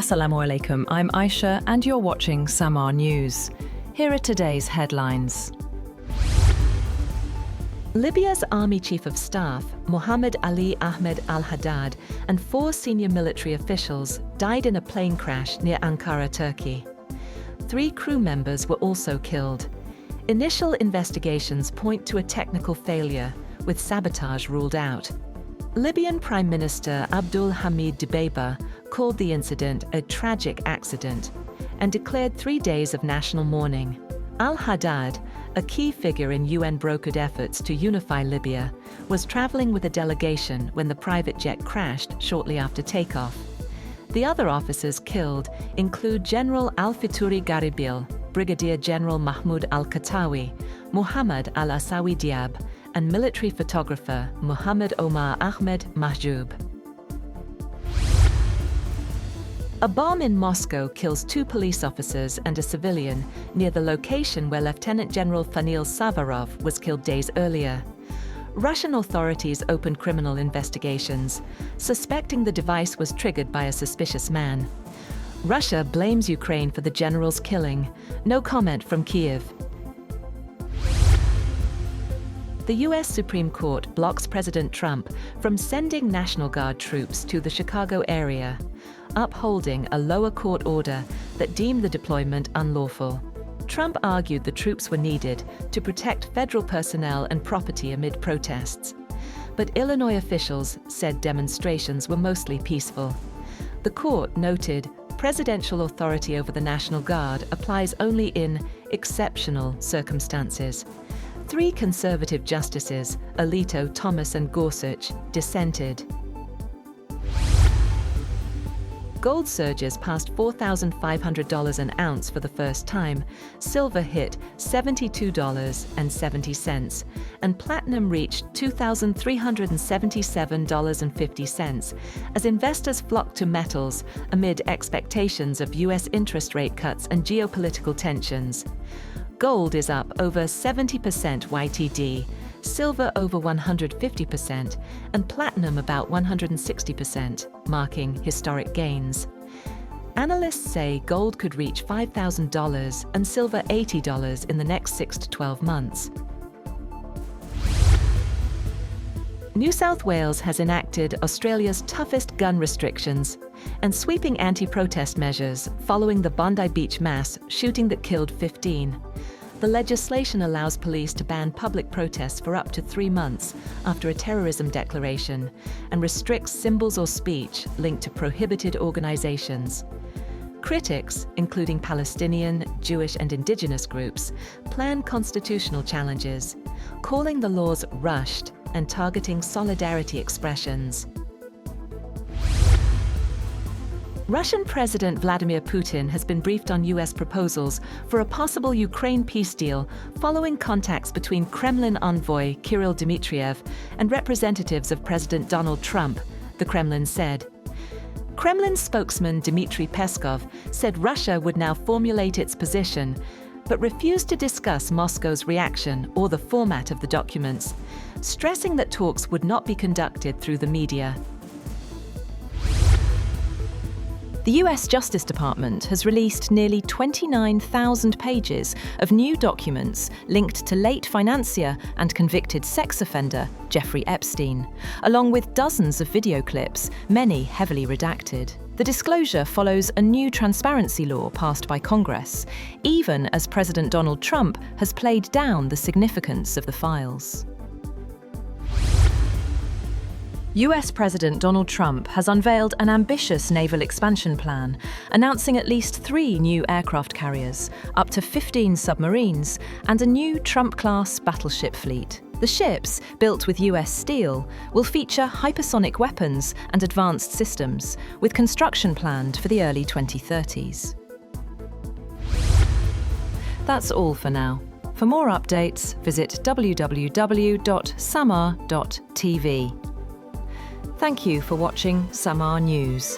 Assalamu alaikum, I'm Aisha and you're watching Samar News. Here are today's headlines. Libya's Army Chief of Staff, Mohammed Ahmed al-Haddad, and 4 senior military officials died in a plane crash near Ankara, Turkey. 3 crew members were also killed. Initial investigations point to a technical failure, with sabotage ruled out. Libyan Prime Minister Abdul Hamid Dbeibah called the incident a tragic accident and declared 3 days of national mourning. Al-Haddad, a key figure in UN-brokered efforts to unify Libya, was traveling with a delegation when the private jet crashed shortly after takeoff. The other officers killed include General Al-Fituri Garibil, Brigadier General Mahmoud al-Katawi, Mohammed al-Asawi Diab, and military photographer Muhammad Omar Ahmed Mahjoub. A bomb in Moscow kills 2 police officers and a civilian near the location where Lieutenant General Fanil Savarov was killed days earlier. Russian authorities opened criminal investigations, suspecting the device was triggered by a suspicious man. Russia blames Ukraine for the general's killing. No comment from Kyiv. The U.S. Supreme Court blocks President Trump from sending National Guard troops to the Chicago area, upholding a lower court order that deemed the deployment unlawful. Trump argued the troops were needed to protect federal personnel and property amid protests. But Illinois officials said demonstrations were mostly peaceful. The court noted presidential authority over the National Guard applies only in exceptional circumstances. 3 conservative justices, Alito, Thomas, and Gorsuch, dissented. Gold surges past $4,500 an ounce for the first time, silver hit $72.70, and platinum reached $2,377.50 as investors flocked to metals amid expectations of U.S. interest rate cuts and geopolitical tensions. Gold is up over 70% YTD, silver over 150%, and platinum about 160%, marking historic gains. Analysts say gold could reach $5,000 and silver $80 in the next 6 to 12 months. New South Wales has enacted Australia's toughest gun restrictions and sweeping anti-protest measures following the Bondi Beach mass shooting that killed 15. The legislation allows police to ban public protests for up to 3 months after a terrorism declaration and restricts symbols or speech linked to prohibited organizations. Critics, including Palestinian, Jewish, and Indigenous groups, plan constitutional challenges, calling the laws rushed and targeting solidarity expressions. Russian President Vladimir Putin has been briefed on U.S. proposals for a possible Ukraine peace deal following contacts between Kremlin envoy Kirill Dmitriev and representatives of President Donald Trump, the Kremlin said. Kremlin spokesman Dmitry Peskov said Russia would now formulate its position, but refused to discuss Moscow's reaction or the format of the documents, stressing that talks would not be conducted through the media. The US Justice Department has released nearly 29,000 pages of new documents linked to late financier and convicted sex offender Jeffrey Epstein, along with dozens of video clips, many heavily redacted. The disclosure follows a new transparency law passed by Congress, even as President Donald Trump has played down the significance of the files. US President Donald Trump has unveiled an ambitious naval expansion plan, announcing at least 3 new aircraft carriers, up to 15 submarines, and a new Trump-class battleship fleet. The ships, built with US steel, will feature hypersonic weapons and advanced systems, with construction planned for the early 2030s. That's all for now. For more updates, visit www.samar.tv. Thank you for watching Samar News.